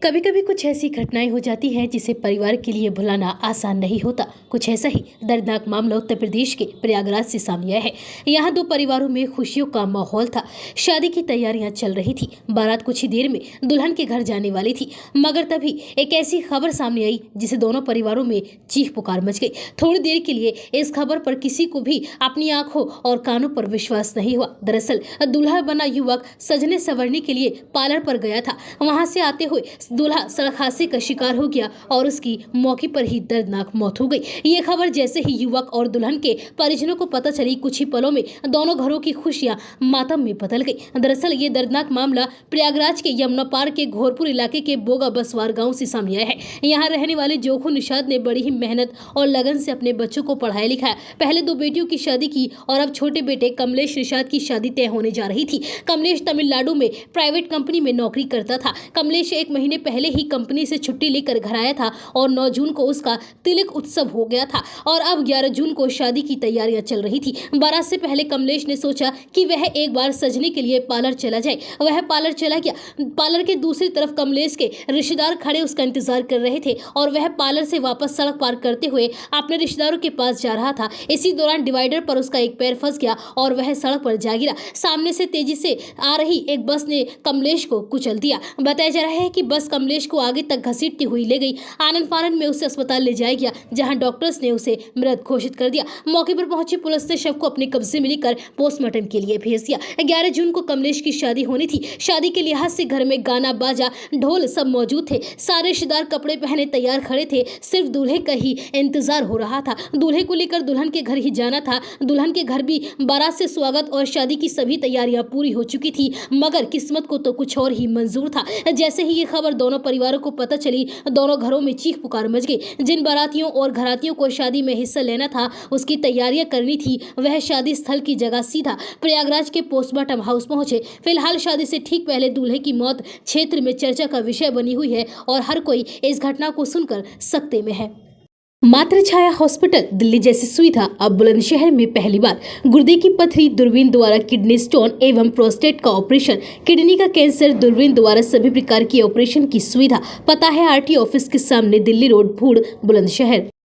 कभी कभी कुछ ऐसी घटनाएं हो जाती हैं जिसे परिवार के लिए भुलाना आसान नहीं होता। कुछ ऐसा ही दर्दनाक मामला उत्तर प्रदेश के प्रयागराज से सामने आया है। यहाँ दो परिवारों में खुशियों का माहौल था। शादी की तैयारियां चल रही थी। बारात कुछ ही देर में दुल्हन के घर जाने वाली थी, मगर तभी एक ऐसी खबर सामने आई जिसे दोनों परिवारों में चीख पुकार मच गई। थोड़ी देर के लिए इस खबर पर किसी को भी अपनी आंखों और कानों पर विश्वास नहीं हुआ। दरअसल दूल्हा बना युवक सजने संवरने के लिए पार्लर पर गया था। वहां से आते हुए दूल्हा सड़क हादसे का शिकार हो गया और उसकी मौके पर ही दर्दनाक मौत हो गई। ये खबर जैसे ही युवक और दुल्हन के परिजनों को पता चली, कुछ ही पलों में दोनों घरों की खुशियां मातम में बदल गई। दरअसल ये दर्दनाक मामला प्रयागराज के यमुना पार के घोरपुर इलाके के बोगा बसवार गांव से सामने आया है। यहाँ रहने वाले जोखू निषाद ने बड़ी ही मेहनत और लगन से अपने बच्चों को पढ़ाया लिखाया। पहले दो बेटियों की शादी की और अब छोटे बेटे कमलेश निषाद की शादी तय होने जा रही थी। कमलेश तमिलनाडु में प्राइवेट कंपनी में नौकरी करता था। कमलेश एक महीने पहले ही कंपनी से छुट्टी लेकर घर आया था और 9 जून को उसका तिलक उत्सव हो गया था और अब 11 जून को शादी की तैयारियां चल रही थी। बारात से पहले कमलेश ने सोचा कि वह एक बार सजने के लिए पार्लर चला जाए। वह पार्लर चला गया। पार्लर के दूसरी तरफ कमलेश के रिश्तेदार खड़े उसका इंतजार कर रहे थे और वह पार्लर से वापस सड़क पार करते हुए अपने रिश्तेदारों के पास जा रहा था। इसी दौरान डिवाइडर पर उसका एक पैर फंस गया और वह सड़क पर जा गिरा। सामने से तेजी से आ रही एक बस ने कमलेश को कुचल दिया। बताया जा रहा है कि बस कमलेश को आगे तक घसीटती हुई ले गई। आनंद फानंद में उसे अस्पताल ले जाया गया, जहां डॉक्टर्स ने उसे मृत घोषित कर दिया। मौके पर पहुंची पुलिस ने शव को अपने कब्जे में लेकर पोस्टमार्टम के लिए भेज दिया। 11 जून को कमलेश की शादी होनी थी। शादी के लिहाज से घर में गाना बाजा ढोल सब मौजूद थे। सारे रिश्तेदार कपड़े पहने तैयार खड़े थे। सिर्फ दूल्हे का ही इंतजार हो रहा था। दूल्हे को लेकर दुल्हन के घर ही जाना था। दुल्हन के घर भी बारात से स्वागत और शादी की सभी तैयारियां पूरी हो चुकी थी, मगर किस्मत को तो कुछ और ही मंजूर था। जैसे ही ये खबर दोनों परिवारों को पता चली, दोनों घरों में चीख पुकार मच गई। जिन बारातियों और घरातियों को शादी में हिस्सा लेना था, उसकी तैयारियां करनी थी, वह शादी स्थल की जगह सीधा प्रयागराज के पोस्टमार्टम हाउस पहुंचे। फिलहाल शादी से ठीक पहले दूल्हे की मौत क्षेत्र में चर्चा का विषय बनी हुई है और हर कोई इस घटना को सुनकर सकते में है। मातृ छाया हॉस्पिटल दिल्ली जैसी सुविधा अब बुलंदशहर में पहली बार। गुर्दे की पथरी, दूरबीन द्वारा किडनी स्टोन एवं प्रोस्टेट का ऑपरेशन, किडनी का कैंसर, दूरबीन द्वारा सभी प्रकार की ऑपरेशन की सुविधा। पता है आरटी ऑफिस के सामने, दिल्ली रोड, भूड़, बुलंदशहर।